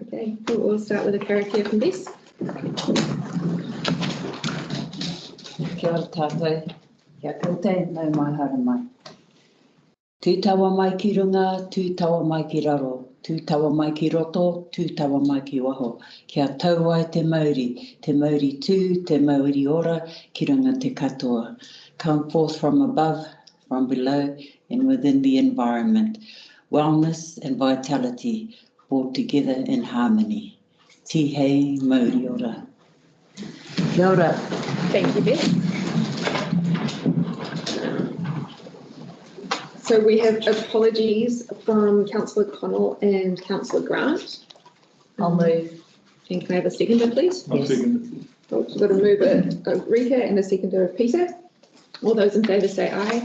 Okay, we'll start with a Karakia from Bess. Kia ora tātou, kia koutou, nau mai hara mai. Tū tawa mai ki runga, tū tawa mai ki raro, tū tawa mai ki roto, tū tawa mai ki waho. Kia tau ai te mauri tū, te mauri ora, ki runga te katoa. Come forth from above, from below, and within the environment. Wellness and vitality, all together in harmony. Tihei mauri ora. Kia ora. Thank you, Beth. So we have apologies from Councillor Connell and Councillor Grant. I'll move. And can I have a seconder, please? I'll second. Oh, we've got to move a Rika and a seconder of Peter. All those in favour say aye.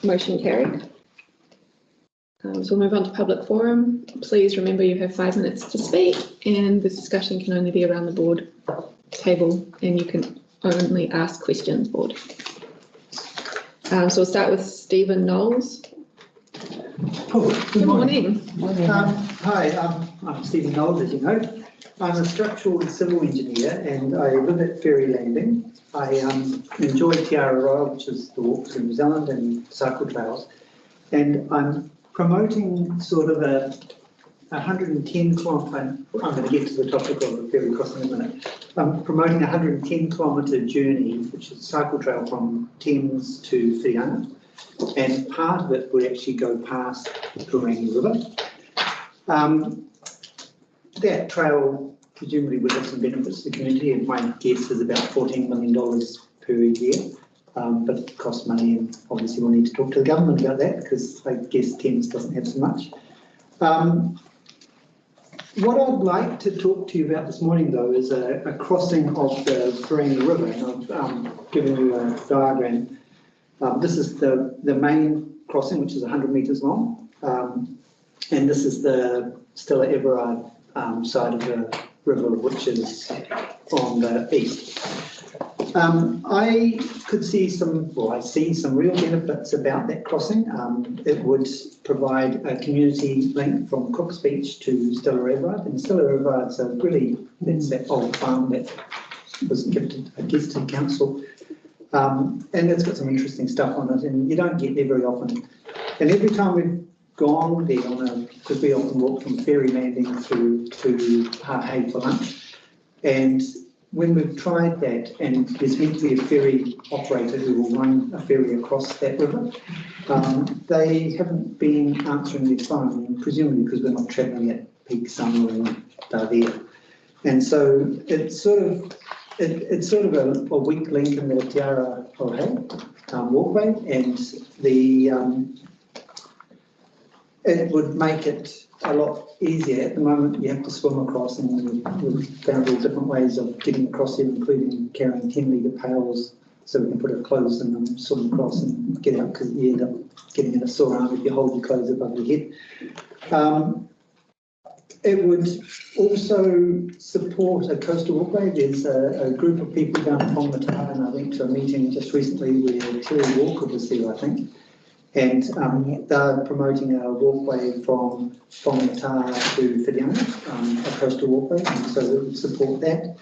Motion carried. So we'll move on to public forum. Please remember you have 5 minutes to speak, and this discussion can only be around the board table, and you can only ask questions, board. So we'll start with Stephen Knowles. Oh, Good morning. Hi, I'm Stephen Knowles, as you know. I'm a structural and civil engineer, and I live at Ferry Landing. I enjoy Te Araroa, which is the walks in New Zealand, and cycle trails. And I'm promoting sort of a 110 kilometre, I'm going to get to the topic of the ferry crossing in a minute. I'm promoting a 110 kilometre journey, which is a cycle trail from Thames to Whitianga. And part of it will actually go past the Correspondence River. That trail presumably would have some benefits to the community, and my guess is about $14 million per year. But it costs money, and obviously we'll need to talk to the government about that, because I guess Thames doesn't have so much. What I'd like to talk to you about this morning, though, is a crossing of the Whitianga River, and I've given you a diagram. This is the main crossing, which is 100 metres long, and this is the Stella Everard side of the river, which is on the east. I could see I see some real benefits about that crossing. It would provide a community link from Cook's Beach to Stella Everard, and Stella Everard's that's that old farm that was gifted, I guess, to the council. And it's got some interesting stuff on it, and you don't get there very often. And every time we've gone there because we often walk from Ferry Landing through to Hahei for lunch, and when we've tried that, and there's meant to be a ferry operator who will run a ferry across that river, they haven't been answering their phone, presumably because we're not travelling at peak summer and they're there. And so it's sort of a weak link in the Te Araroa walkway, and it would make it a lot easier. At the moment, you have to swim across, and we've found all different ways of getting across here, including carrying 10-litre pails so we can put our clothes in them, swim across and get out, because you end up getting in a sore arm if you hold your clothes above your head. It would also support a coastal walkway. There's a group of people down at Whangapoua, and I went to a meeting just recently where Terry Walker was there, I think. And they're promoting a walkway from Whangapoua to Whitianga, a coastal walkway, and so it would support that.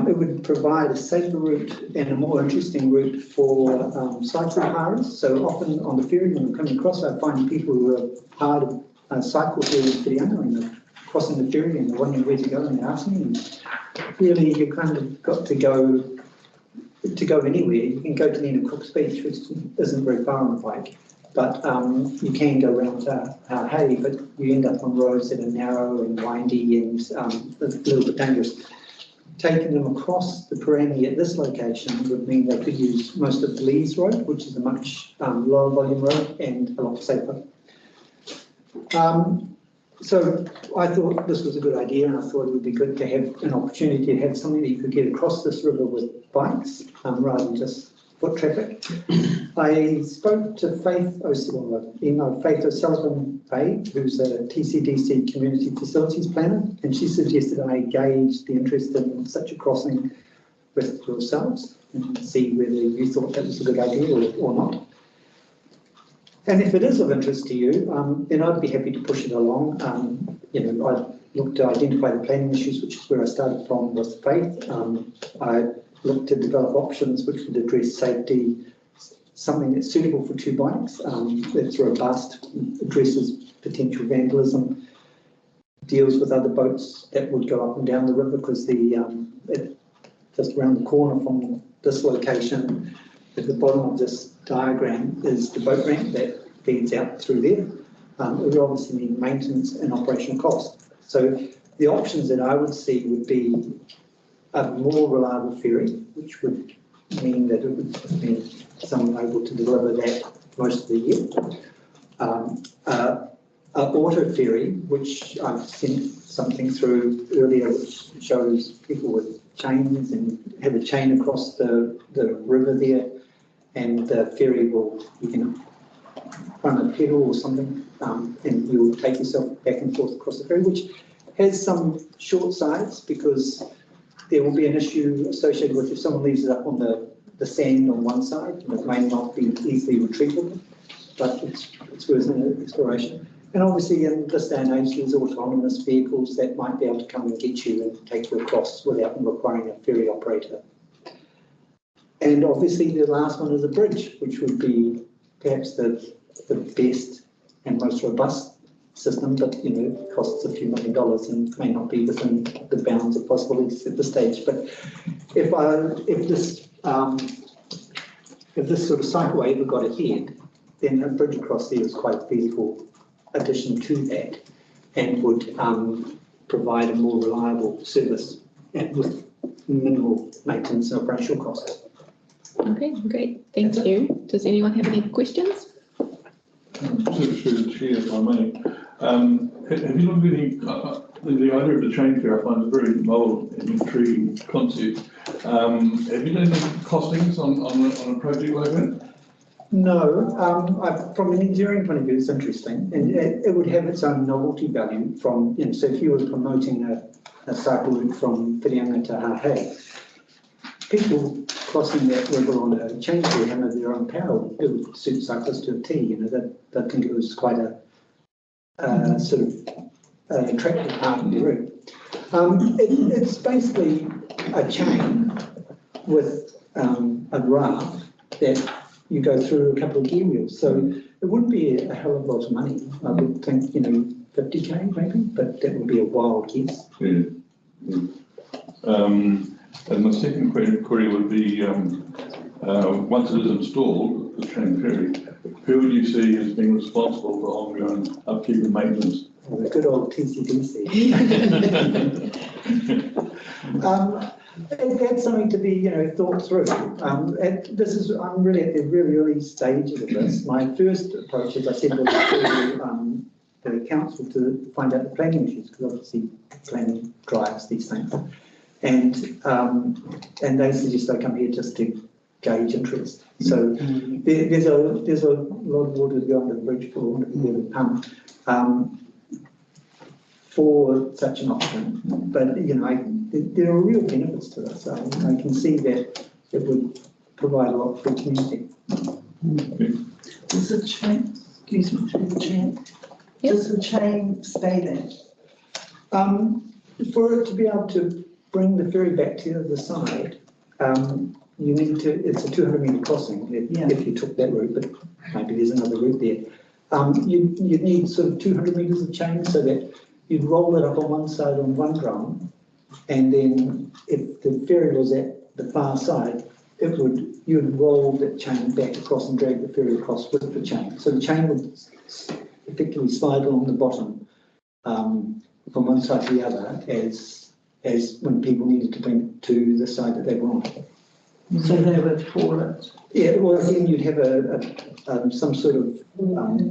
It would provide a safer route and a more interesting route for cycle hires. So often on the ferry, when I'm coming across, I find people who are hard cycle here in Whitianga, and they're crossing the ferry and they're wondering where to go, and they ask me. And really, you kind of got to go anywhere. You can go to the end of Cook's Beach, which isn't very far on the bike, but you can go around to Hahei, but you end up on roads that are narrow and windy and a little bit dangerous. Taking them across the Karakia at this location would mean they could use most of the Lease road, which is a much lower volume road and a lot safer. So I thought this was a good idea, and I thought it would be good to have an opportunity to have something that you could get across this river with bikes rather than just foot traffic. I spoke to Faith O'Sullivan, who's a TCDC Community Facilities Planner, and she suggested I gauge the interest in such a crossing with yourselves and see whether you thought that was a good idea or not. And if it is of interest to you, then I'd be happy to push it along. I looked to identify the planning issues, which is where I started from with Faith. I looked to develop options which would address safety, something that's suitable for 2 bikes, that's robust, addresses potential vandalism, deals with other boats that would go up and down the river, because just around the corner from this location, at the bottom of this diagram, is the boat ramp that feeds out through there. It would obviously need maintenance and operational cost. So the options that I would see would be a more reliable ferry, which would mean that it would be someone able to deliver that most of the year. An auto ferry, which I've sent something through earlier, which shows people with chains and have a chain across the river there, and the ferry you can run a pedal or something, and you'll take yourself back and forth across the ferry, which has some short sides, because there will be an issue associated with if someone leaves it up on the sand on one side, it may not be easily retrievable, but it's worth an exploration. And obviously in this day and age, there's autonomous vehicles that might be able to come and get you and take you across without requiring a ferry operator. And obviously the last one is a bridge, which would be perhaps the best and most robust system, but costs a few $1 million and may not be within the bounds of possibilities at this stage. But if this sort of cycleway ever got ahead, then a bridge across there is quite a feasible addition to that, and would provide a more reliable service and with minimal maintenance and operational costs. Okay, great. Thank you. Does anyone have any questions? Through the chair, if I may. Have you looked at the idea of the chain fair? I find it a very novel and intriguing concept. Have you done any costings on a project like that? No. From an engineering point of view, it's interesting, and it would have its own novelty value. So if you were promoting a cycle route from Whitianga to Hahei, people crossing that river on a chain fair have their own power. It would suit cyclists to a T. They'd think it was quite a sort of attractive part of the route. It's basically a chain with a raft that you go through a couple of gear wheels. So it wouldn't be a hell of a lot of money. I would think, 50k maybe, but that would be a wild guess. Yeah. And my second query would be, once it is installed, the train ferry, who would you see as being responsible for ongoing upkeep and maintenance? Well, the good old TCDC. That's something to be, thought through. I'm really at the really early stages of this. My first approach, as I said, was to the council to find out the planning issues, because obviously planning drives these things. And they suggest I come here just to gauge interest. So there's a lot of water to go under the bridge for want of a better pump for such an option. But there are real benefits to this. I can see that it would provide a lot for the community. Does the chain, excuse me, through the chain, does the chain stay there? For it to be able to bring the ferry back to the other side, you need to, it's a 200-metre crossing if you took that route, but maybe there's another route there. You'd need sort of 200 metres of chain, so that you'd roll it up on one side on one drum, and then if the ferry was at the far side, you'd roll that chain back across and drag the ferry across with the chain. So the chain would effectively slide along the bottom from one side to the other as when people needed to bring it to the side that they were on. So they would fall it. Yeah, well, again, you'd have some sort of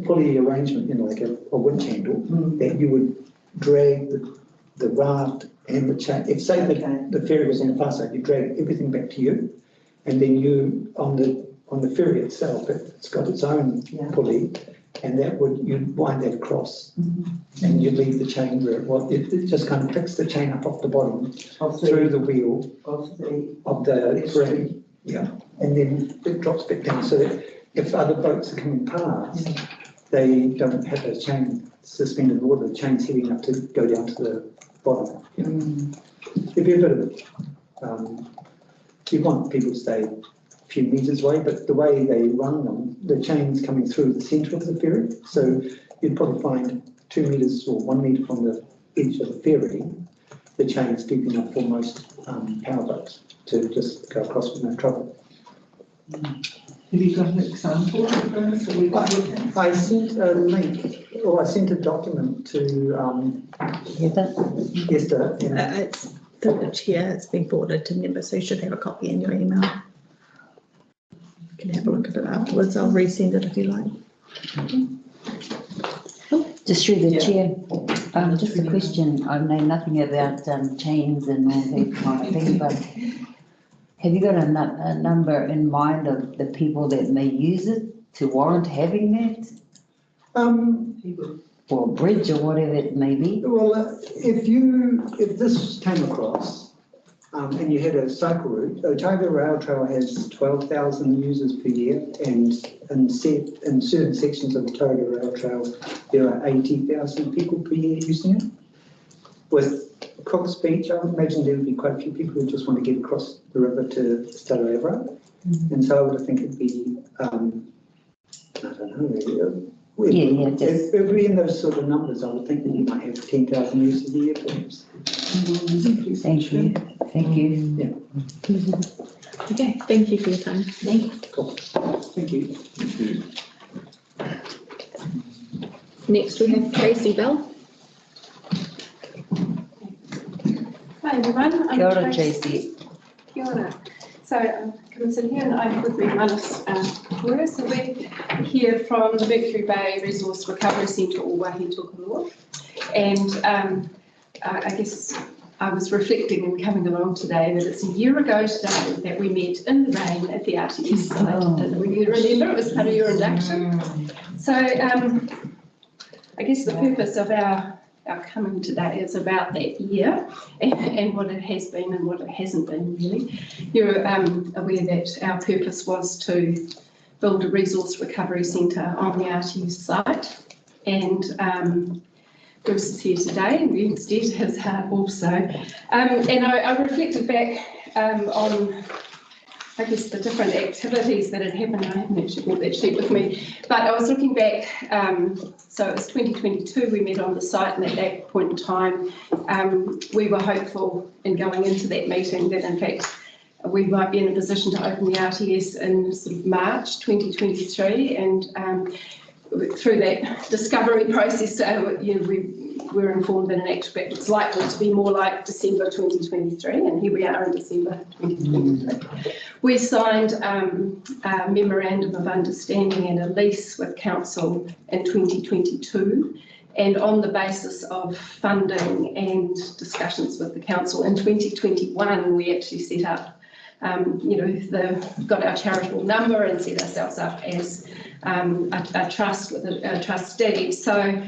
pulley arrangement, like a winch handle, that you would drag the raft and the chain. If, say, the ferry was on the far side, you drag everything back to you, and then you, on the ferry itself, it's got its own pulley, and you'd wind that across, and you'd leave the chain where it was. It just kind of picks the chain up off the bottom through the wheel of the ferry, and then it drops back down. So that if other boats are coming past, they don't have a chain suspended in water, the chain's heading up to go down to the bottom. There'd be a bit of, you want people to stay a few metres away, but the way they run them, the chain's coming through the centre of the ferry, so you'd probably find 2 metres or 1 metre from the edge of the ferry, the chain's deep enough for most power boats to just go across with no trouble. Have you got an example of this that we can look at? I sent a link, or I sent a document to Heather? Esther. And It's through the chair, it's been forwarded to members, so you should have a copy in your email. You can have a look at it afterwards, I'll resend it if you like. Just through the chair, just a question, I know nothing about chains and all that kind of thing, but have you got a number in mind of the people that may use it to warrant having that? Or a bridge or whatever it may be? Well, if this came across and you had a cycle route, Otago Rail Trail has 12,000 users per year, and in certain sections of the Otago Rail Trail, there are 80,000 people per year using it. With Cook's Beach, I would imagine there would be quite a few people who just want to get across the river to Stella Evra. And so I would think it'd be, I don't know, really. It would be in those sort of numbers. I would think that you might have 10,000 users a year, perhaps. Thank you. Thank you. Yeah. Okay, thank you for your time. Thank you. Cool. Thank you. Thank you. Next we have Tracy Bell. Hi everyone. Kia ora, Tracy. Kia ora. So I'm coming in here and I'm with Manus Kura. So we're here from the Mercury Bay Resource Recovery Centre, or Waihe Tukunua. And I guess I was reflecting and coming along today that it's a year ago today that we met in the rain at the RTS site. I don't know if you remember, it was part of your induction. So I guess the purpose of our coming today is about that year and what it has been and what it hasn't been really. You're aware that our purpose was to build a resource recovery centre on the RTS site, and Bruce is here today and instead his heart also. And I reflected back on, I guess, the different activities that had happened. I haven't actually brought that sheet with me, but I was looking back, so it was 2022 we met on the site, and at that point in time we were hopeful in going into that meeting that in fact we might be in a position to open the RTS in sort of March 2023, and through that discovery process, we were informed that in actual fact it's likely to be more like December 2023, and here we are in December 2023. We signed a memorandum of understanding and a lease with council in 2022, and on the basis of funding and discussions with the council in 2021, we actually set up, got our charitable number and set ourselves up as a trust with a trustee. So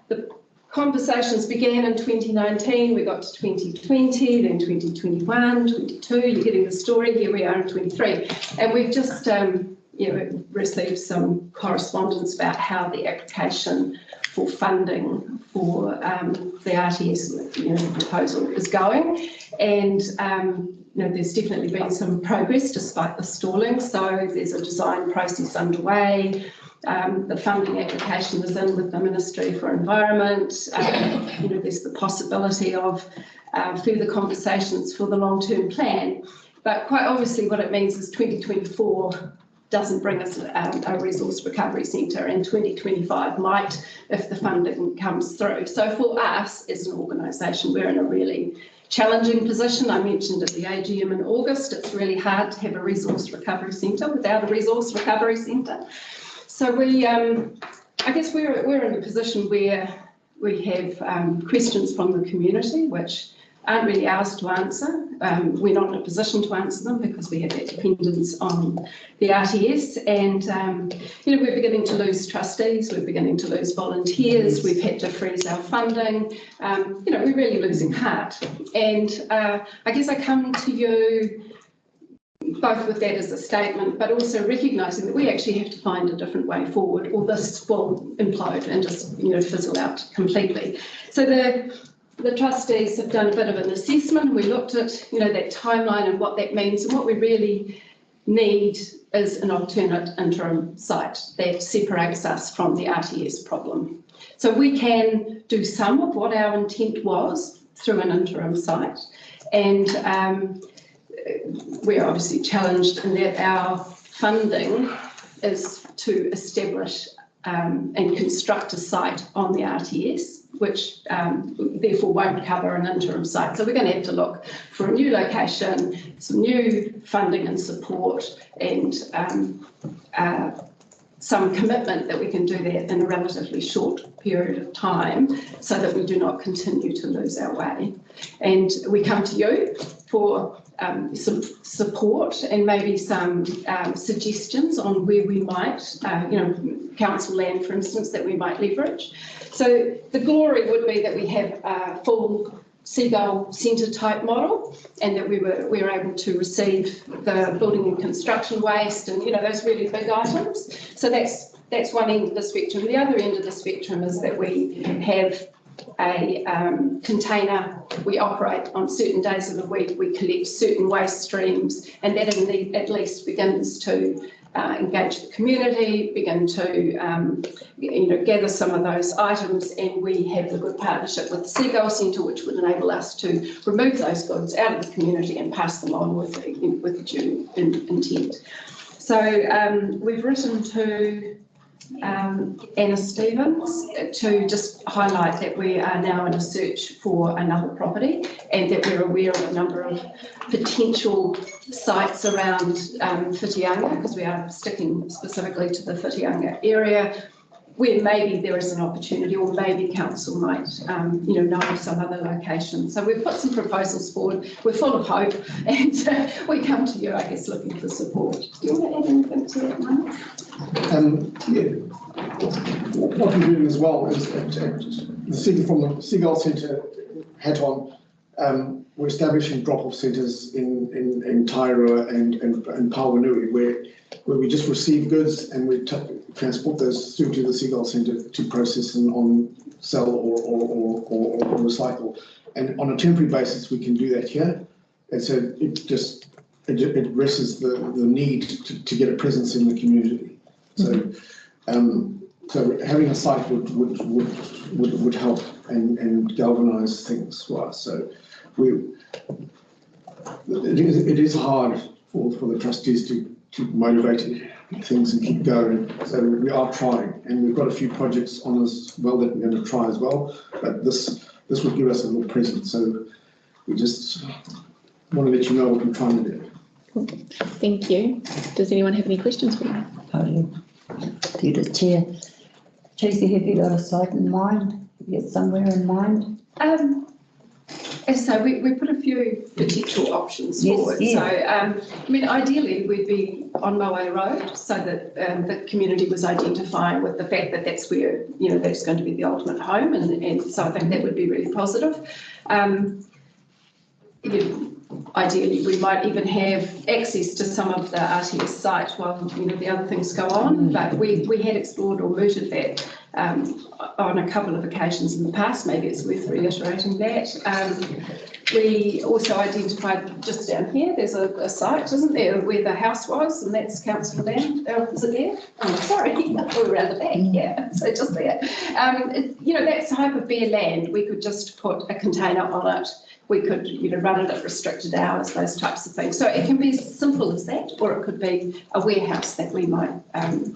the conversations began in 2019, we got to 2020, then 2021, 22, you're getting the story, here we are in 23. And we've just received some correspondence about how the application for funding for the RTS proposal is going. And there's definitely been some progress despite the stalling. So there's a design process underway. The funding application is in with the Ministry for Environment. There's the possibility of further conversations for the long-term plan. But quite obviously what it means is 2024 doesn't bring us a resource recovery centre, and 2025 might if the funding comes through. So for us as an organisation, we're in a really challenging position. I mentioned at the AGM in August, it's really hard to have a resource recovery centre without a resource recovery centre. So we, I guess we're in a position where we have questions from the community which aren't really ours to answer. We're not in a position to answer them because we have that dependence on the RTS, and we're beginning to lose trustees, we're beginning to lose volunteers, we've had to freeze our funding, we're really losing heart. And I guess I come to you both with that as a statement, but also recognising that we actually have to find a different way forward, or this will implode and just, fizzle out completely. So the trustees have done a bit of an assessment. We looked at, that timeline and what that means, and what we really need is an alternate interim site that separates us from the RTS problem. So we can do some of what our intent was through an interim site, and we're obviously challenged in that our funding is to establish and construct a site on the RTS, which therefore won't cover an interim site. So we're going to have to look for a new location, some new funding and support, and some commitment that we can do that in a relatively short period of time so that we do not continue to lose our way. And we come to you for some support and maybe some suggestions on where we might, council land, for instance, that we might leverage. So the glory would be that we have a full seagull centre type model, and that we were able to receive the building and construction waste and those really big items. So that's one end of the spectrum. The other end of the spectrum is that we have a container. We operate on certain days of the week. We collect certain waste streams, and that at least begins to engage the community, begin to gather some of those items, and we have a good partnership with the Seagull Centre, which would enable us to remove those goods out of the community and pass them on with the due intent. So we've written to Anna Stevens to just highlight that we are now in a search for another property, and that we're aware of a number of potential sites around Whitianga, because we are sticking specifically to the Whitianga area, where maybe there is an opportunity, or maybe council might know of some other location. So we've put some proposals forward. We're full of hope, and we come to you, I guess, looking for support. Do you want to add anything to that, Mike? What we're doing as well is from the Seagull Centre hat on, we're establishing drop-off centres in Tairua and Pauanui, where we just receive goods and we transport those through to the Seagull Centre to process and sell or recycle. And on a temporary basis, we can do that here. And so it addresses the need to get a presence in the community. So, so having a site would help and galvanise things for us. So it is hard for the trustees to motivate things and keep going. So we are trying, and we've got a few projects on as well that we're going to try as well. But this will give us a little presence. So we just want to let you know what we're trying to do. Cool. Thank you. Does anyone have any questions for me? Through the chair. Tracy, have you got a site in mind? Have you got somewhere in mind? As I say, we put a few potential options forward. Yeah. So, ideally we'd be on Moe Road, so that the community was identifying with the fact that that's where, that's going to be the ultimate home. And so I think that would be really positive. Ideally, we might even have access to some of the RTS site while the other things go on. But we had explored or mooted that on a couple of occasions in the past. Maybe it's worth reiterating that. We also identified just down here, there's a site, isn't there, where the house was, and that's council land. Is it there? Oh, sorry, we're around the back. Yeah, so just there. That type of bare land, we could just put a container on it. We could, run it at restricted hours, those types of things. So it can be as simple as that, or it could be a warehouse that we might,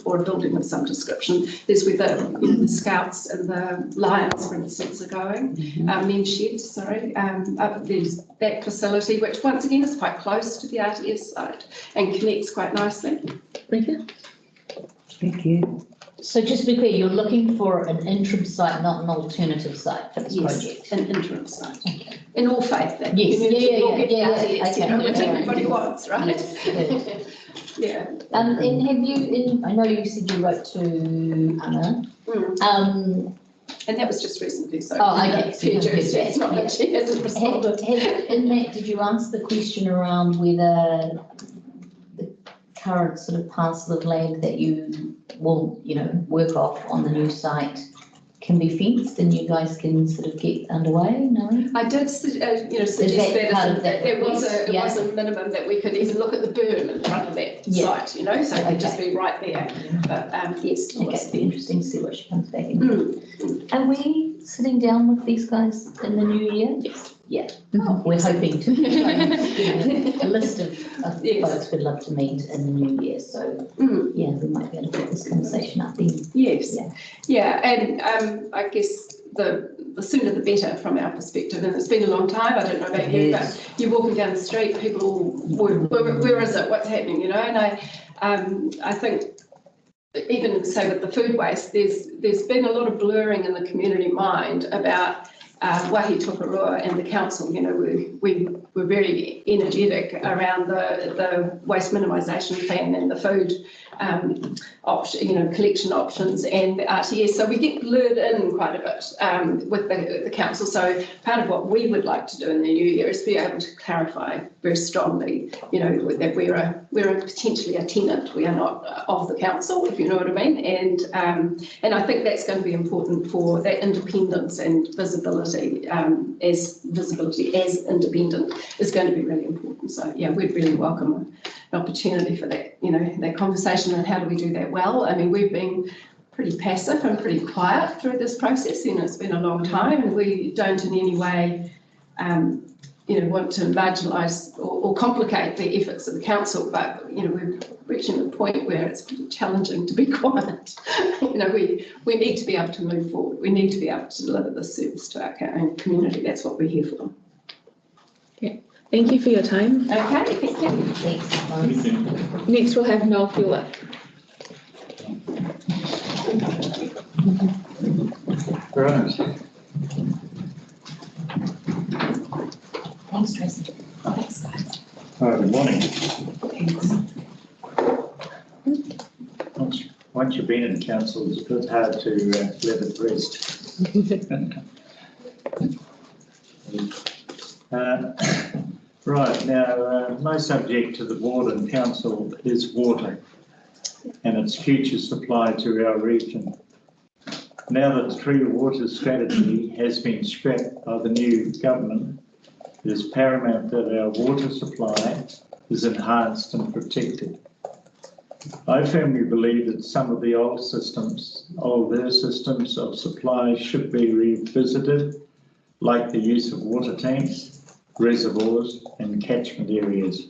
or a building of some description. There's where the Scouts and the Lions, for instance, are going. Men's Sheds, sorry. There's that facility, which once again is quite close to the RTS site and connects quite nicely. Rika? Thank you. So just to be clear, you're looking for an interim site, not an alternative site for this project? An interim site. Okay. In all faith that yes, yeah, which everybody wants, right? Yeah. And have you, I know you said you wrote to Anna. And that was just recently, so. Oh, okay. It's not that she hasn't responded. In that, did you answer the question around whether current sort of parcel of land that you will, work off on the new site can be fenced and you guys can sort of get underway, no? I did, suggest that part of that it was request? a minimum that we could even look at the berm in front of that Yeah. site, so it could just be right there. But yes, Okay, it'd be interesting to see what she comes back in. Mm. Are we sitting down with these guys in the new year? Yes. Yeah. Oh, We're hoping to. A list of Yes. folks we'd love to meet in the new year, so yeah, we might be able to pick this conversation up then. Yes. Yeah. And I guess the sooner the better from our perspective. And it's been a long time. I don't know about you, but you're walking down the street, people, where is it? What's happening? And I think even say with the food waste, there's been a lot of blurring in the community mind about Waihe Tukurua and the council. We were very energetic around the waste minimisation plan and the food collection options and the RTS. So we get blurred in quite a bit with the council. So part of what we would like to do in the new year is be able to clarify very strongly, that we're potentially a tenant. We are not of the council, if you know what I mean. And I think that's going to be important for that independence and visibility. As independent is going to be really important. So yeah, we'd really welcome an opportunity for that, that conversation and how do we do that well. I mean, we've been pretty passive and pretty quiet through this process, it's been a long time, and we don't in any way, want to marginalise or complicate the efforts of the council, but we're reaching a point where it's pretty challenging to be quiet. We need to be able to move forward. We need to be able to deliver this service to our community. That's what we're here for. Thank you for your time. Okay, thank you. Thanks. Next, we'll have Noel Fuller. Right. Thanks, Tracy. Thanks, guys. Good morning. Once you've been in council, it's a bit hard to let it rest. Right, now my subject to the board and council is water and its future supply to our region. Now that the Tree Water Strategy has been scrapped by the new government, it is paramount that our water supply is enhanced and protected. I firmly believe that some of the older systems of supply should be revisited, like the use of water tanks, reservoirs and catchment areas.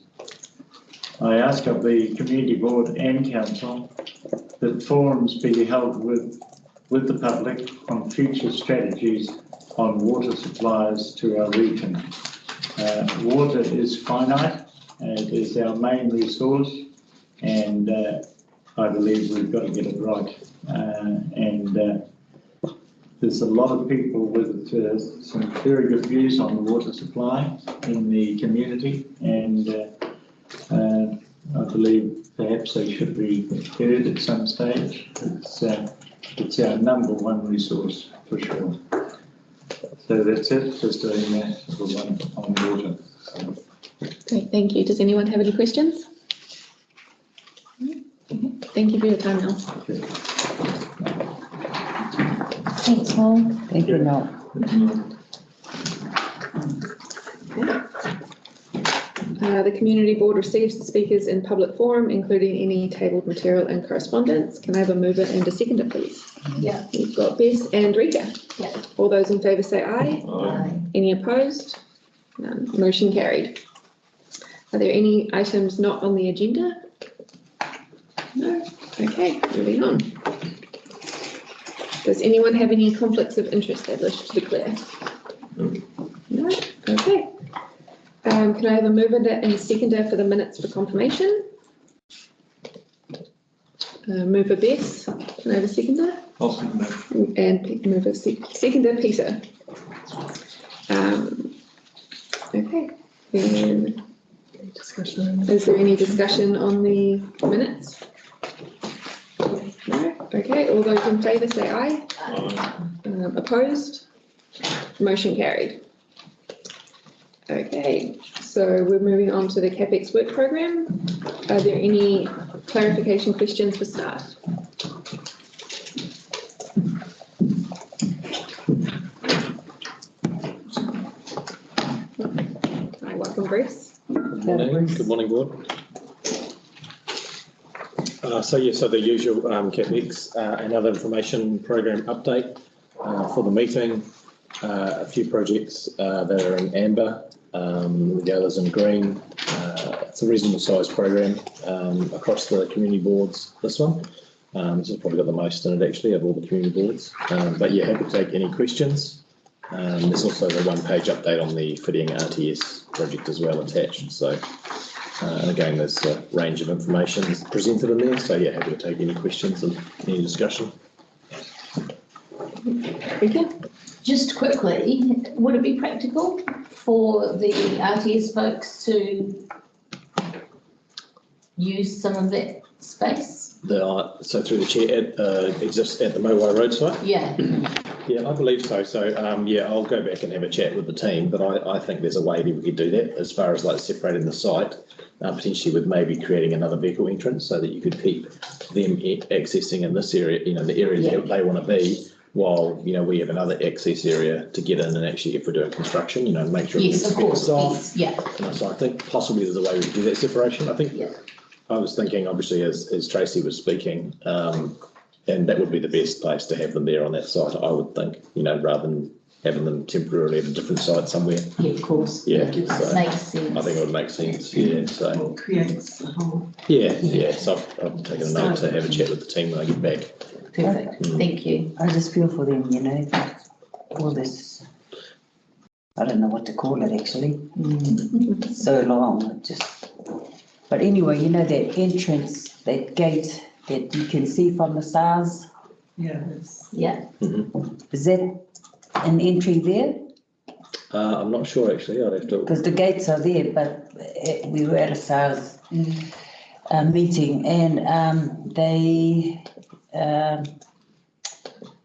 I ask of the Community Board and Council that forums be held with the public on future strategies on water supplies to our region. Water is finite, it is our main resource, and I believe we've got to get it right. There's a lot of people with some very good views on the water supply in the community, and I believe perhaps they should be heard at some stage. It's our number one resource for sure. So that's it, just a little one on water. Great, thank you. Does anyone have any questions? Thank you for your time, Noel. Thanks, Noel. Thank you, Noel. The Community Board receives the speakers in public forum, including any tabled material and correspondence. Can I have a mover and a seconder, please? Yeah. We've got Bess and Rika. Yeah. All those in favour say aye. Aye. Any opposed? None. Motion carried. Are there any items not on the agenda? No? Okay, moving on. Does anyone have any conflicts of interest they wish to declare? No? Okay. Can I have a mover and a seconder for the minutes for confirmation? Mover Bess. Can I have a seconder? I'll second that. And mover seconder Peter. Okay. And is there any discussion on the minutes? No? Okay, all those in favour say aye. Opposed? Motion carried. Okay, so we're moving on to the CAPEX work program. Are there any clarification questions for staff? Hi, welcome, Bruce. Good morning, board. So the usual CAPEX and other information program update for the meeting. A few projects that are in amber, the others in green. It's a reasonable sized program across the community boards, this one. This has probably got the most in it actually of all the community boards. But yeah, happy to take any questions. There's also the one-page update on the Whitianga RTS project as well attached. So again, there's a range of information presented in there. So yeah, happy to take any questions and any discussion. Rika? Just quickly, would it be practical for the RTS folks to use some of that space? So through the chair, it exists at the Mowai Road site? Yeah. Yeah, I believe so. So yeah, I'll go back and have a chat with the team, but I think there's a way that we could do that as far as like separating the site, potentially with maybe creating another vehicle entrance so that you could keep them accessing in this area, you know, the area that they want to be, while, you know, we have another access area to get in and actually, if we're doing construction, you know, make sure. Yes, of course, yes, yeah. So I think possibly there's a way we could do that separation. I think I was thinking, obviously, as Tracy was speaking, and that would be the best place to have them there on that site, I would think, you know, rather than having them temporarily at a different site somewhere. Yeah, of course. Yeah, so makes sense. I think it would make sense, yeah, so. It creates the whole. Yeah, so I've taken a note to have a chat with the team when I get back. Perfect, thank you. I just feel for them, you know, all this, I don't know what to call it actually. So long, but anyway, you know, that entrance, that gate that you can see from the stars. Yeah. Yeah. Is that an entry there? I'm not sure actually, I'd have to. Because the gates are there, but we were at a SARS meeting and they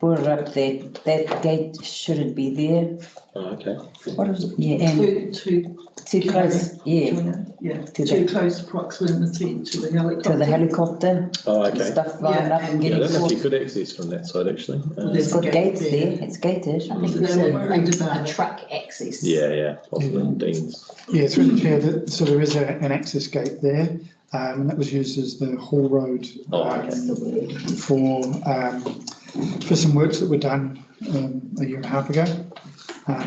brought it up that that gate shouldn't be there. Oh, okay. What is it? Yeah, and too close, yeah. Yeah, too close proximity to the helicopter. To the helicopter. Oh, okay. Stuff flying up and Yeah, I getting don't know if you caught. could access from that side actually. It's got gates there, it's gated. I think it's a truck access. Yeah, possibly Dean's. Yeah, through the chair, so there is an access gate there, and that was used as the haul road for some works that were done a year and a half ago.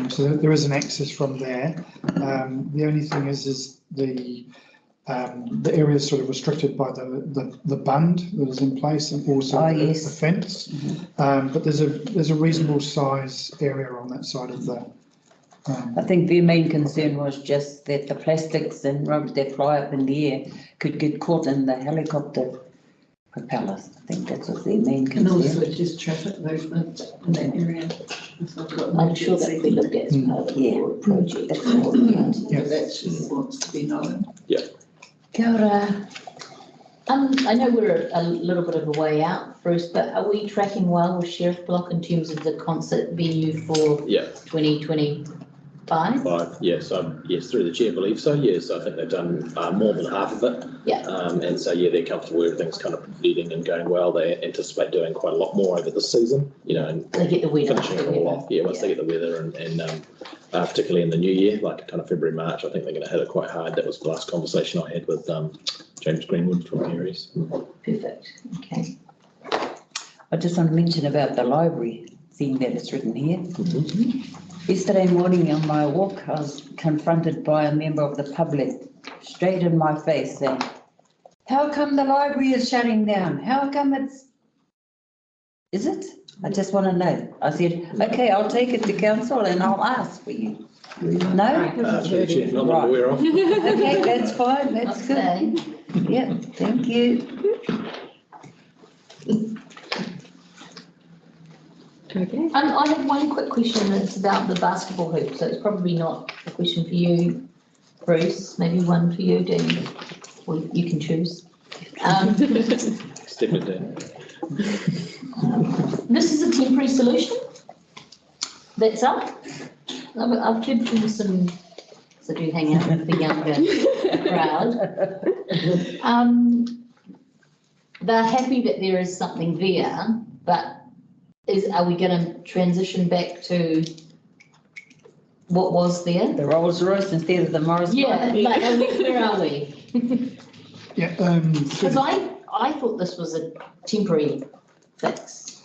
So there is an access from there. The only thing is the area is sort of restricted by the bund that is in place and also the fence. But there's a reasonable size area on that side of the. I think their main concern was just that the plastics and rubber that fly up in the air could get caught in the helicopter propellers. I think that's what their main concern. And also just traffic movement in that area. I'm sure that we looked at as part of the project. That's important. That just wants to be known. Yeah. Kia ora. I know we're a little bit of a way out, Bruce, but are we tracking well with Sheriff Block in terms of the concert venue for 2025? Yes, through the chair, I believe so. Yes, I think they've done more than half of it. Yeah. And so they're comfortable. Everything's kind of proceeding and going well. They anticipate doing quite a lot more over the season. You know, and they get the weather. Finishing it all off. Yeah, once they get the weather and particularly in the new year, like kind of February, March, I think they're going to hit it quite hard. That was the last conversation I had with James Greenwood from Aries. Perfect. Okay. I just want to mention about the library, seeing that it's written here. Yesterday morning on my walk, I was confronted by a member of the public, straight in my face, saying, "How come the library is shutting down? How come is it? I just want to know." I said, "Okay, I'll take it to council and I'll ask for you." No? Not right. Aware of. Okay, that's fine, that's good. Yeah, thank you. Okay. I have one quick question. It's about the basketball hoop. So it's probably not a question for you, Bruce. Maybe one for you, Dean. Or you can choose. Step it down. This is a temporary solution. That's up. I've given some so do hang out with the younger crowd. They're happy that there is something there, but are we going to transition back to what was there? The Rolls Royce instead of the Morris. Yeah, like, where are we? Yeah, Because I thought this was a temporary fix.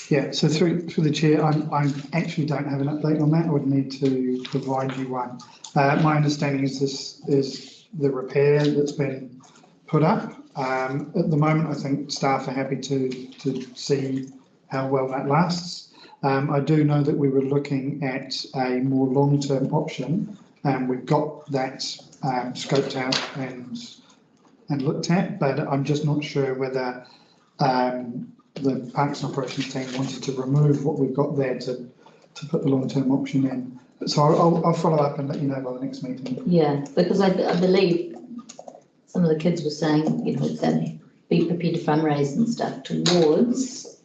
yeah, so through the chair, I actually don't have an update on that. I would need to provide you one. My understanding is this is the repair that's been put up. At the moment, I think staff are happy to see how well that lasts. I do know that we were looking at a more long-term option, and we've got that scoped out and looked at, but I'm just not sure whether the Parks and Operations team wanted to remove what we've got there to put the long-term option in. So I'll follow up and let you know by the next meeting. Yeah, because I believe some of the kids were saying, you know, they'd be prepared to fundraise and stuff towards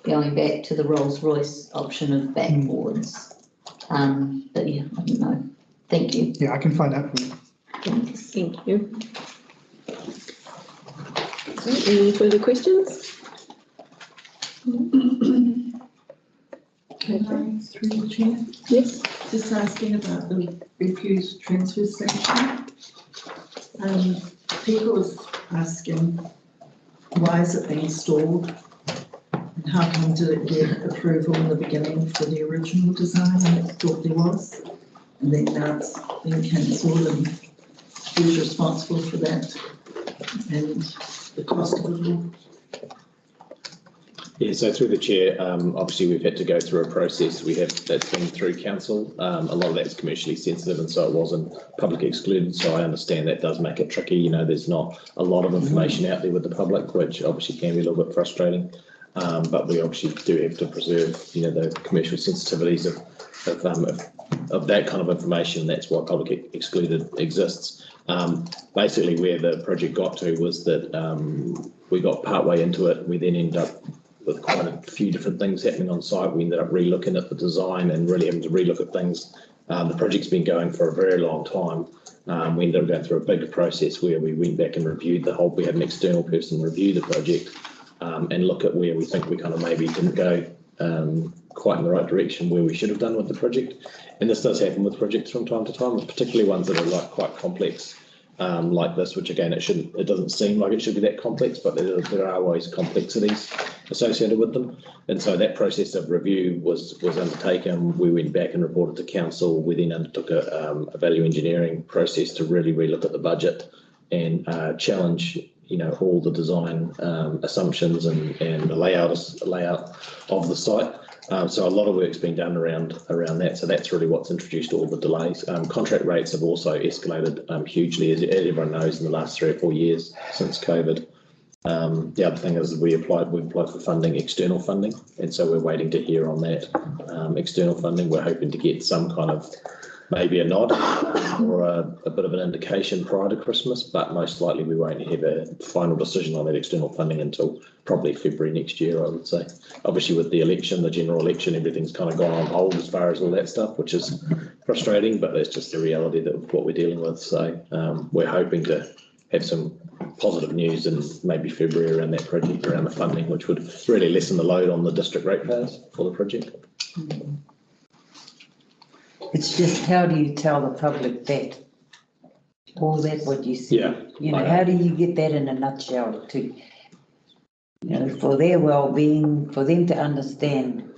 going back to the Rolls Royce option of backboards. But yeah, I don't know. Thank you. Yeah, I can find out for you. Thanks. Thank you. Any further questions? Can I, through the chair, Yes. just asking about the refuse transfer station? People was asking, why is it being stalled? And how come did it get approval in the beginning for the original design? And it thought there was, and then now it's been cancelled, and who's responsible for that? And the cost of it all. Yeah, so through the chair, obviously we've had to go through a process. That's been through council. A lot of that's commercially sensitive, and so it wasn't public excluded. So I understand that does make it tricky. You know, there's not a lot of information out there with the public, which obviously can be a little bit frustrating. But we obviously do have to preserve, you know, the commercial sensitivities of that kind of information. That's why public excluded exists. Basically, where the project got to was that we got partway into it. We then ended up with quite a few different things happening on site. We ended up re-looking at the design and really having to re-look at things. The project's been going for a very long time. We ended up going through a big process where we went back and reviewed the whole. We had an external person review the project and look at where we think we kind of maybe didn't go quite in the right direction, where we should have done with the project. And this does happen with projects from time to time, particularly ones that are like quite complex. Like this, which again, it doesn't seem like it should be that complex, but there are always complexities associated with them. And so that process of review was undertaken. We went back and reported to council. We then undertook a value engineering process to really relook at the budget and challenge, you know, all the design assumptions and the layout of the site. So a lot of work's been done around that. So that's really what's introduced all the delays. Contract rates have also escalated hugely, as everyone knows, in the last 3 or 4 years since COVID. The other thing is we applied for funding, external funding, and so we're waiting to hear on that external funding. We're hoping to get some kind of maybe a nod or a bit of an indication prior to Christmas, but most likely we won't have a final decision on that external funding until probably February next year, I would say. Obviously with the election, the general election, everything's kind of gone on hold as far as all that stuff, which is frustrating, but that's just the reality of what we're dealing with. So we're hoping to have some positive news in maybe February around that project, around the funding, which would really lessen the load on the district ratepayers for the project. It's just, how do you tell the public that? All that what you see? Yeah. You know, how do you get that in a nutshell to, you know, for their well-being, for them to understand?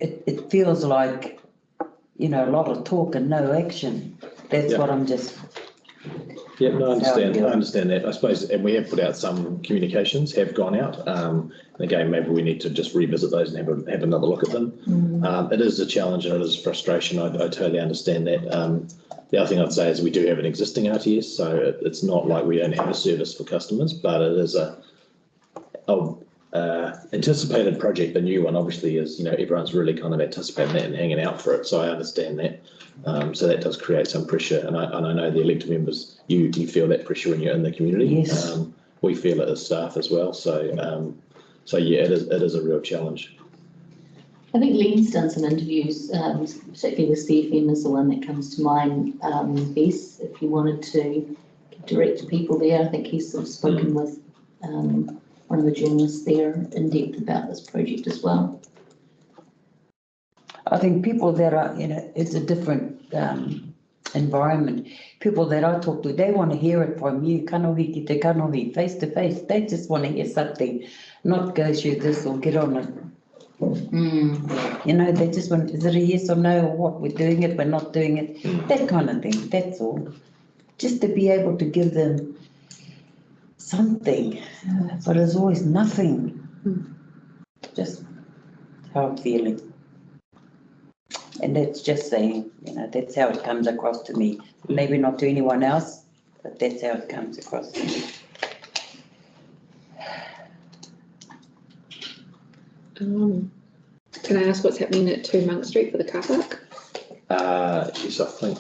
It feels like, you know, a lot of talk and no action. That's what I'm just... Yeah, no, I understand that. I suppose, and we have put out some communications, have gone out. And again, maybe we need to just revisit those and have another look at them. It is a challenge and it is a frustration. I totally understand that. The other thing I'd say is we do have an existing RTS, so it's not like we don't have a service for customers, but it is a anticipated project. The new one obviously is, you know, everyone's really kind of anticipating that and hanging out for it. So I understand that. So that does create some pressure, and I know the elected members, you feel that pressure when you're in the community. Yes. We feel it as staff as well. So yeah, it is a real challenge. I think Lean's done some interviews, particularly with CFM is the one that comes to mind, best, if you wanted to direct people there. I think he's sort of spoken with one of the journalists there in depth about this project as well. I think people that are, it's a different environment. People that I talk to, they want to hear it from you, kanohi ki te kanohi, face to face. They just want to hear something, not go through this or get on it. They just want, is it a yes or no, or what, we're doing it, we're not doing it, that kind of thing, that's all. Just to be able to give them something, but there's always nothing. Just how I'm feeling. And that's just saying, that's how it comes across to me. Maybe not to anyone else, but that's how it comes across to me. Can I ask what's happening at 2 Monk Street for the car park? Yes, I think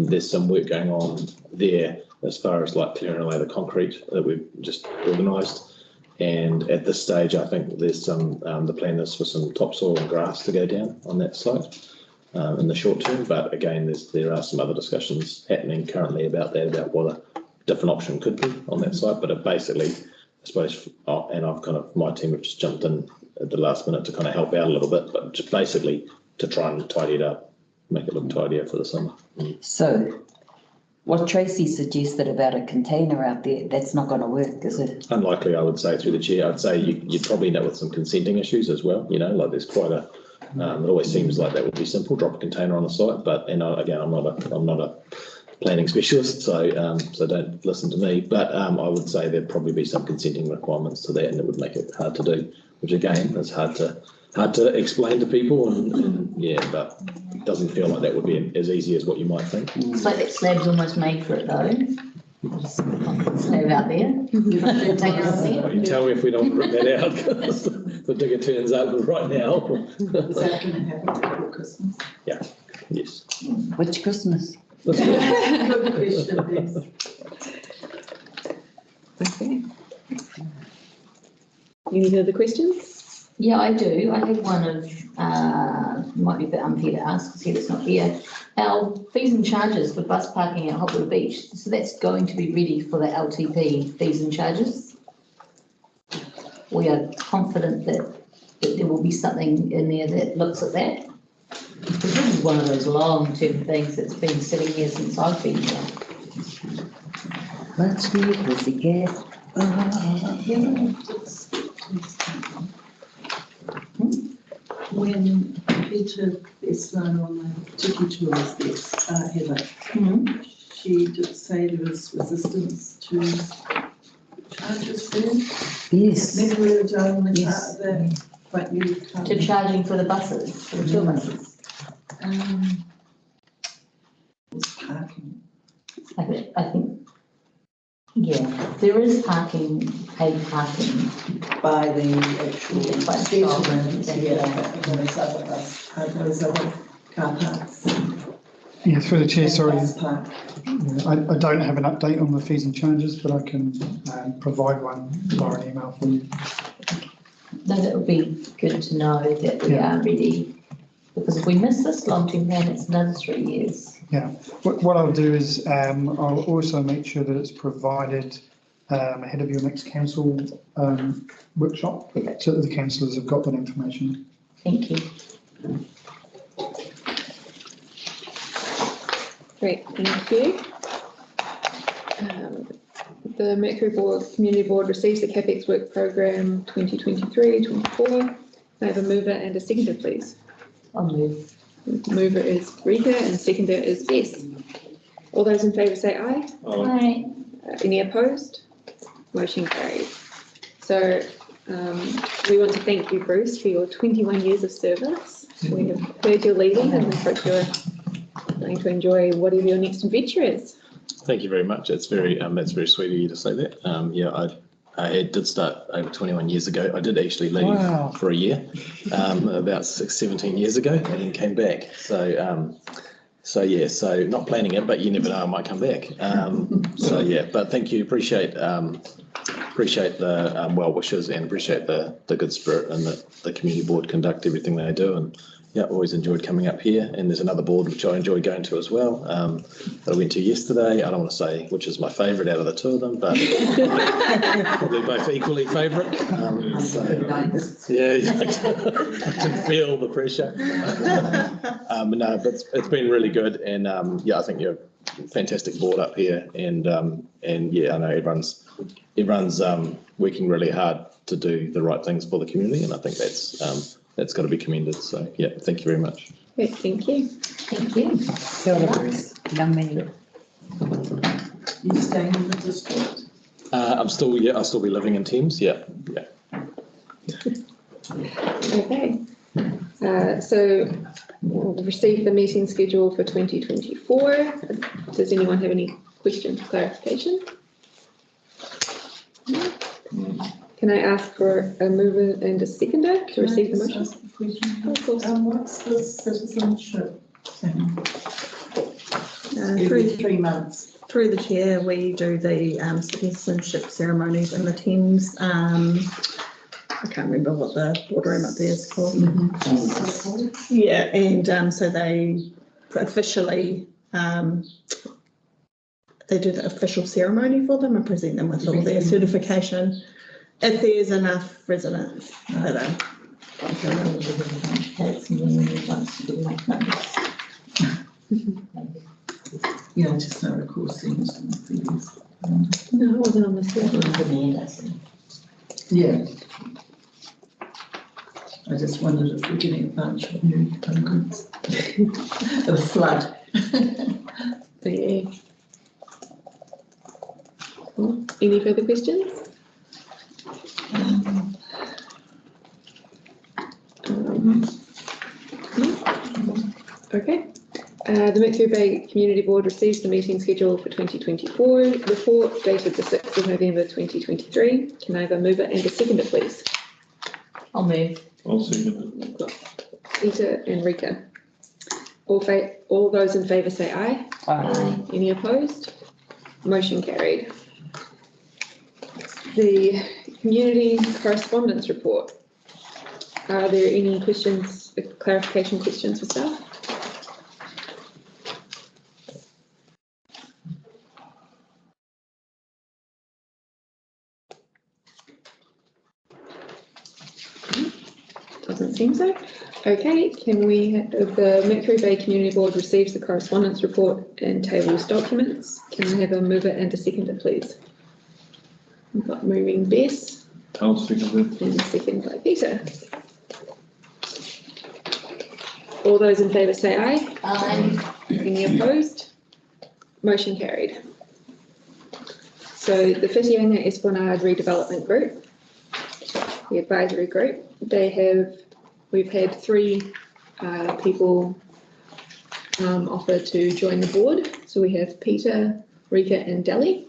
there's some work going on there as far as like clearing away the concrete that we've just organised. And at this stage, I think there's some, the plan is for some topsoil and grass to go down on that site in the short term. But again, there are some other discussions happening currently about that, about what a different option could be on that site. But it basically, I suppose, and I've kind of, my team have just jumped in at the last minute to kind of help out a little bit, but just basically to try and tidy it up, make it look tidier for the summer. So, what Tracy suggested about a container out there, that's not going to work, is it? Unlikely, I would say, through the chair. I'd say you'd probably end up with some consenting issues as well. Like there's quite a. It always seems like that would be simple. Drop a container on the site, but again, I'm not a planning specialist, so don't listen to me. But I would say there'd probably be some consenting requirements to that, and it would make it hard to do. Which again, is hard to explain to people, and but it doesn't feel like that would be as easy as what you might think. It's like that slab's almost made for it though. Just slab out there. Take it off there. You tell me if we don't rip that out, because the digger turns up right now. Is that going to happen before Christmas? Yeah, yes. Which Christmas? Good question, thanks. Okay. Any other questions? Yeah, I do. I have one of, might be a bit unfair to ask because it's not here. Our fees and charges for bus parking at Hopwood Beach, so that's going to be ready for the LTP fees and charges. We are confident that there will be something in there that looks at that. This is one of those long-term things that's been sitting here since I've been here. Let's be a pussycat. When Peter Esplanade on the tiki tours there, Heather, she did say there was resistance to charges there. Yes. Remember we were down the Yes. To charging for the buses, for the tour buses. Was parking. I think, yeah, there is parking, paid parking. By the actual By the settlement, shop, those other car parks. Yeah, through the chair, sorry. Bus park. I don't have an update on the fees and charges, but I can provide one via an email for you. No, that would be good to know that we are ready, because if we miss this long-term plan, it's another 3 years. Yeah, what I'll do is I'll also make sure that it's provided ahead of your next council workshop, so that the councillors have got that information. Thank you. Great, thank you. The Mercury Community Board receives the CAPEX Work Programme 2023-24. I have a mover and a seconder, please. I'll move. Mover is Rika and seconder is Bess. All those in favour say aye. Aye. Any opposed? Motion carried. So we want to thank you, Bruce, for your 21 years of service. We have heard you're leaving and we hope you're going to enjoy whatever your next adventure is. Thank you very much. It's that's very sweet of you to say that. I did start over 21 years ago. I did actually leave for a year, about 17 years ago, and then came back. So not planning it, but you never know, I might come back. But thank you. Appreciate appreciate the well wishes and appreciate the good spirit and that the community board conduct everything they do. And yeah, always enjoyed coming up here. And there's another board which I enjoy going to as well, that I went to yesterday. I don't want to say which is my favourite out of the two of them, but probably both equally favourite. Yeah, I can feel the pressure. No, but it's been really good. And yeah, I think you're a fantastic board up here. And yeah, I know everyone's working really hard to do the right things for the community. And I think that's got to be commended. So yeah, thank you very much. Great, thank you. Thank you. You staying in the district? I'll still be living in Thames. Yeah. Okay. So we'll receive the meeting schedule for 2024. Does anyone have any questions, clarification? Can I ask for a mover and a seconder to receive the motion? Ask a question? Of course. What's the citizenship thing? Through, Every 3 months. through the chair, we do the citizenship ceremonies in the Thames. I can't remember what the boardroom up there is called. Yeah, and so they officially, they do the official ceremony for them and present them with all their certification. If there's enough residents that are. Yeah, I just don't recall seeing it in the previous. No, it wasn't on the schedule. Yeah. I just wondered if we're getting a bunch of new immigrants. A flood. Yeah. Cool. Any further questions? Okay. The Mercury Bay Community Board receives the meeting schedule for 2024 report dated the 6th of November 2023. Can I have a mover and a seconder, please? I'll move. I'll second it. Peter and Rika. All those in favour say aye. Aye. Any opposed? Motion carried. The Community Correspondence Report. Are there any questions, clarification questions for staff? Doesn't seem so. Okay, can we, the Mercury Bay Community Board receives the correspondence report and tables documents. Can I have a mover and a seconder, please? We've got moving Bess. I'll second it. And second by Peter. All those in favour say aye. Aye. Any opposed? Motion carried. So the Whitianga Esplanade Redevelopment Group, the advisory group, we've had 3 people offer to join the board. So we have Peter, Rika and Deli.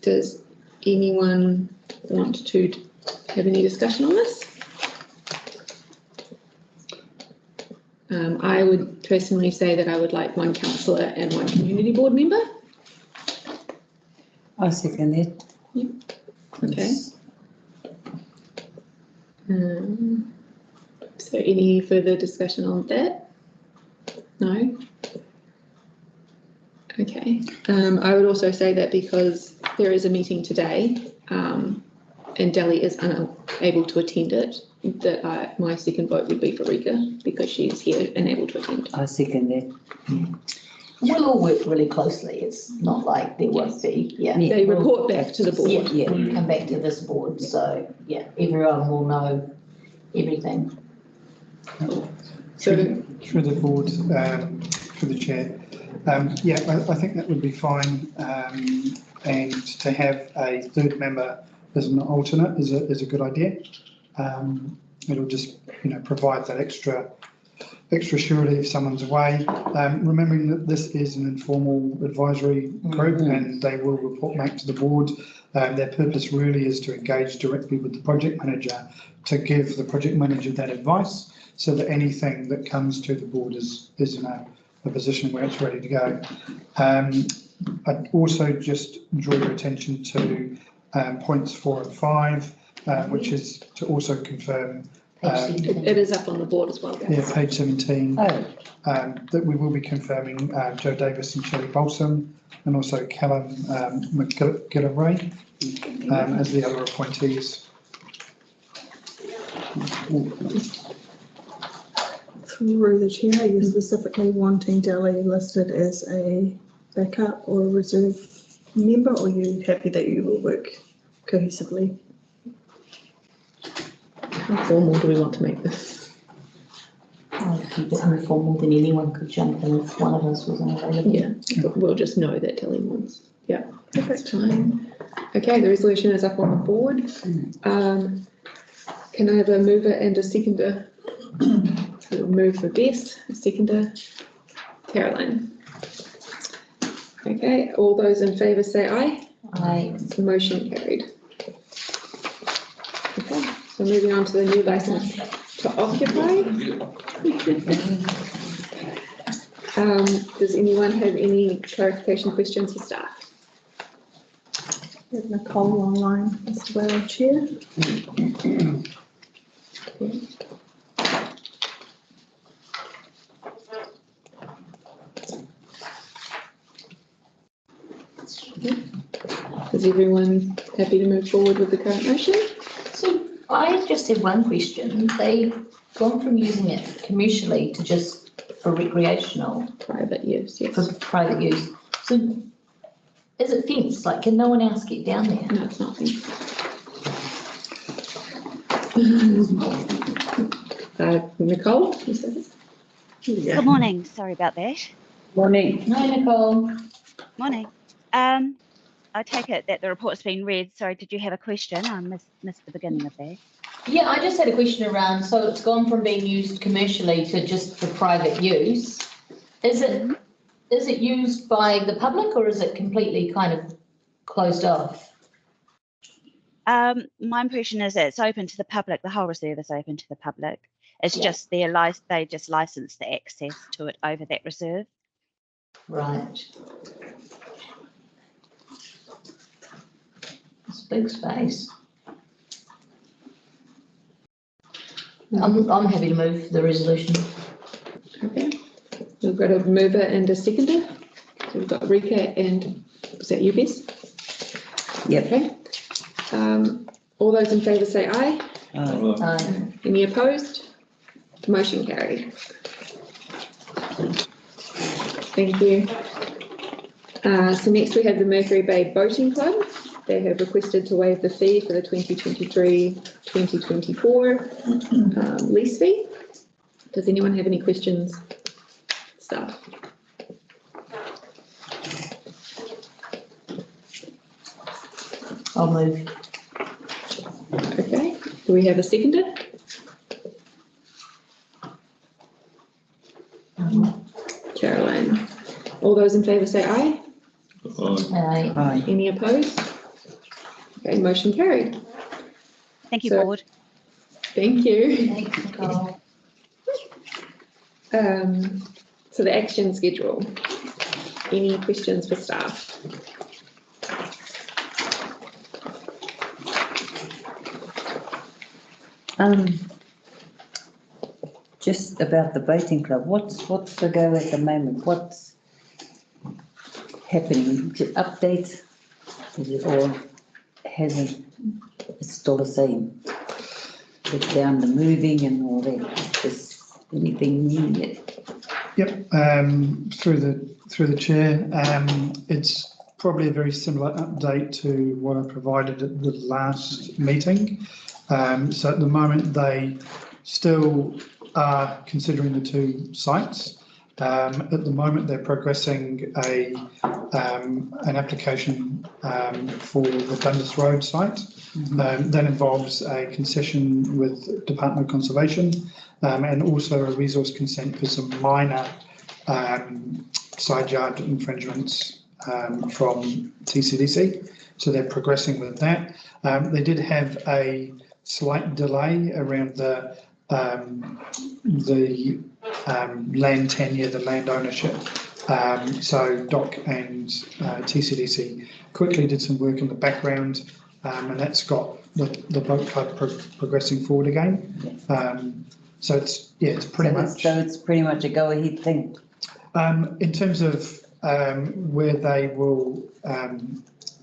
Does anyone want to have any discussion on this? I would personally say that I would like 1 councillor and 1 community board member. I second it. Okay. So any further discussion on that? No? Okay. I would also say that because there is a meeting today and Deli is unable to attend it, that my second vote would be for Rika because she's here and able to attend. I second it. We'll all work really closely. It's not like there won't be, yeah. They report back to the board. Yeah, we'll come back to this board, so, yeah, everyone will know everything. So Through the board, through the chair. Yeah, I think that would be fine. And to have a 3rd member as an alternate is a good idea. It'll just, provide that extra surety if someone's away. Remembering that this is an informal advisory group and they will report back to the board. Their purpose really is to engage directly with the project manager to give the project manager that advice so that anything that comes to the board is in a position where it's ready to go. I'd also just draw your attention to points 4 and 5, which is to also confirm It is up on the board as well, guys. yeah, page 17, Oh, that we will be confirming Joe Davis and Shelley Balsam, and also Callum McGillivray as the other appointees. Through the chair, are you specifically wanting Delhi listed as a backup or a reserve member, or are you happy that you will work cohesively? How formal do we want to make this? I'll keep it informal, then anyone could jump in if one of us was unavailable. Yeah, but we'll just know that Tilly wants. Yeah, that's fine. Okay, the resolution is up on the board. Can I have a mover and a seconder? So move for Bess, a seconder, Caroline. Okay, all those in favour say aye. Aye. The motion carried. Okay, so moving on to the new licence to occupy. Does anyone have any clarification questions for staff? We have Nicole online as well, Chair. Is everyone happy to move forward with the current motion? So I just have one question. They've gone from using it commercially to just for recreational, Private use, yes. for private use. So is it fenced? Like, can no one else get down there? No, it's not fenced. Nicole, you said it? Yeah. Good morning. Sorry about that. morning. Hi, Nicole. Morning. I take it that the report's been read. Sorry, did you have a question? I missed the beginning of that. Yeah, I just had a question around, so it's gone from being used commercially to just for private use. Is it used by the public or is it completely kind of closed off? My impression is that it's open to the public. The whole reserve is open to the public. It's Yeah. just they just license the access to it over that reserve. Right. It's a big space. I'm happy to move the resolution. Okay. We've got a mover and a seconder. So we've got Rika and, is that you, Bess? Yep. Okay. All those in favour say aye. Aye. Any opposed? Motion carried. Thank you. So next we have the Mercury Bay Boating Club. They have requested to waive the fee for the 2023-2024 lease fee. Does anyone have any questions? Staff? I'll move. Okay. Do we have a seconder? Caroline. All those in favour say aye. Aye. Aye. Any opposed? Okay, motion carried. Thank you, So- board. Thank you. Thanks, Nicole. So the action schedule. Any questions for staff? Just about the boating club, what's the go at the moment? What's happening? Is it updates? Is it or hasn't, it's still the same? It's down the moving and all that. Is anything new yet? Yep, through the chair, it's probably a very similar update to what I provided at the last meeting. So at the moment, they still are considering the two sites. At the moment, they're progressing an application for the Dundas Road site. That involves a concession with Department of Conservation and also a resource consent for some minor side yard infringements from TCDC. So they're progressing with that. They did have a slight delay around the land tenure, the land ownership So DOC and TCDC quickly did some work in the background, and that's got the boat club progressing forward again. So it's pretty much. So it's pretty much a go-ahead thing. In terms of where they will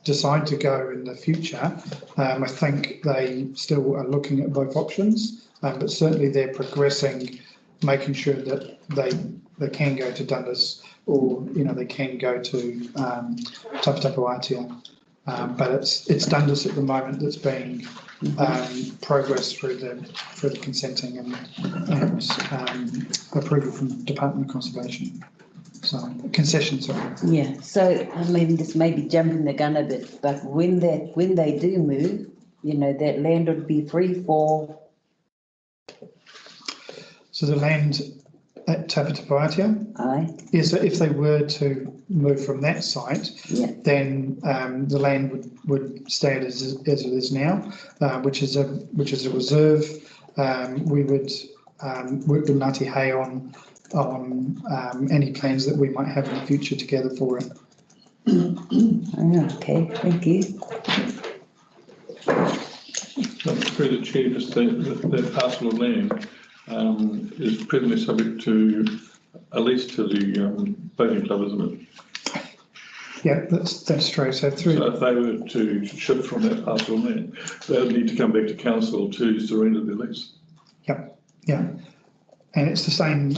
decide to go in the future, I think they still are looking at both options, but certainly they're progressing, making sure that they can go to Dundas, or they can go to Taputapuatia. But it's Dundas at the moment that's being progressed through the consenting and approval from Department of Conservation. So concession, sorry. Yeah. So I mean, this may be jumping the gun a bit, but when they do move, that land would be free for. So the land at Taputapuatia. Aye. Yes. So if they were to move from that site, then the land would stay as it is now, which is a reserve. We would work with Ngāti Hei on any plans that we might have in the future together for it. Okay, thank you. Through the chair, just that parcel of land is presently subject to a lease to the boating club, isn't it? Yeah, that's true. So if they were to shift from that parcel of land, they would need to come back to council to surrender their lease. Yeah. And it's the same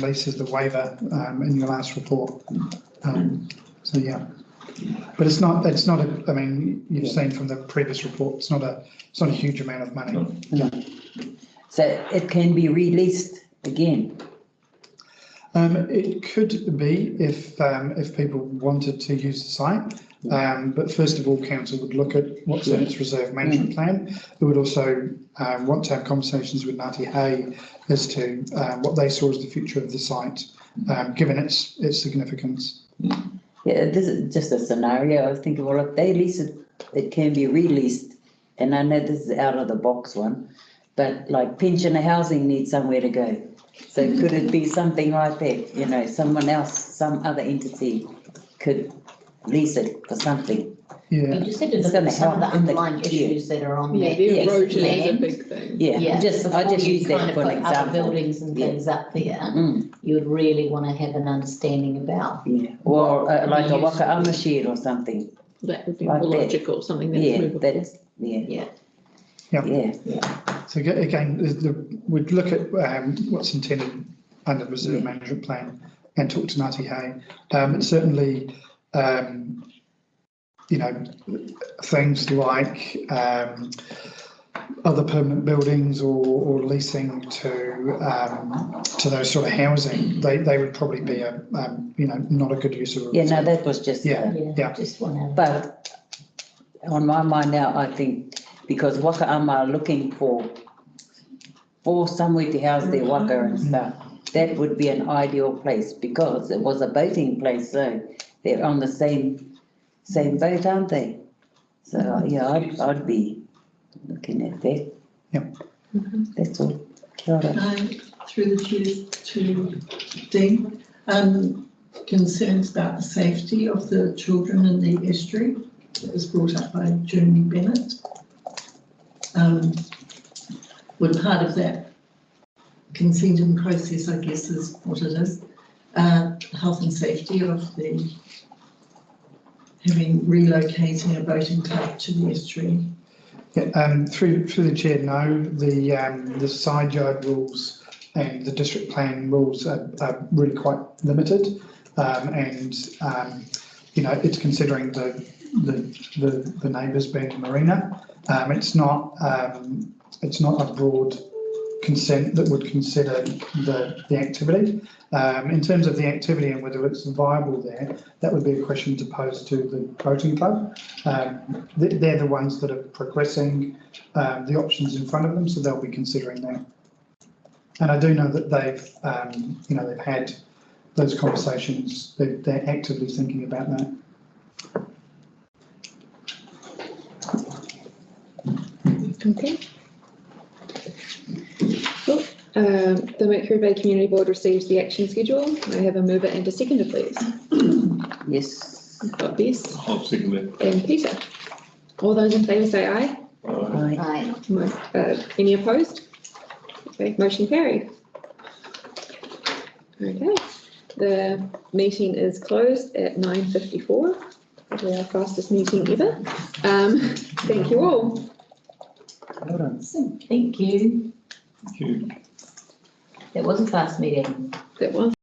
lease as the waiver in your last report. So yeah, but it's not. I mean, you've seen from the previous report, it's not a huge amount of money. No. So it can be released again. It could be if people wanted to use the site. But first of all, council would look at what's in its reserve management plan. It would also want to have conversations with Ngāti Hei as to what they saw as the future of the site, given its significance. Yeah, this is just a scenario. I was thinking, well, if they lease it, it can be released. And I know this is out of the box one, but like pensioner housing needs somewhere to go. So could it be something like that? Someone else, some other entity could lease it for something. You just had to look at some of the underlying issues that are on that. The erosion land. is a big thing. Yeah, I just use that for an example. Other example. buildings and things up there, you would really want to have an understanding about. Yeah, or like a Whangapoua shed or something. That would be Like more that. logical, something that's movable. So again, we'd look at what's intended under the reserve management plan and talk to Ngāti Hei. And certainly, things like other permanent buildings or leasing to those sort of housing, they would probably be not a good use of. Yeah, no, that was just Just one. But on my mind now, I think because Whangapoua are looking for somewhere to house their waka and stuff, that would be an ideal place because it was a boating place, so they're on the same boat, aren't they? So yeah, I'd be looking at that. Yep. That's all. Kia ora. Through the chair to Dean, concerns about the safety of the children in the estuary that was brought up by Jeremy Bennett. Would part of that consenting process, I guess, is what it is, health and safety of the relocating a boating club to the estuary? Yeah, through the chair, no. The side yard rules and the district plan rules are really quite limited, and it's considering the neighbours being a marina. It's not a broad consent that would consider the activity. In terms of the activity and whether it's viable there, that would be a question to pose to the boating club. They're the ones that are progressing the options in front of them, so they'll be considering that. And I do know that they've had those conversations. They're actively thinking about that. Okay. Cool. The Mercury Bay Community Board receives the action schedule. May I have a mover and a seconder, please? Yes. I've got Bess I'll second that. and Peter. All those in favour say aye. Aye. Aye. Any opposed? Okay, motion carried. Okay, the meeting is closed at 9:54. Probably our fastest meeting ever. Thank you all. Well done. Thank you. Thank you. That was a fast meeting. That was.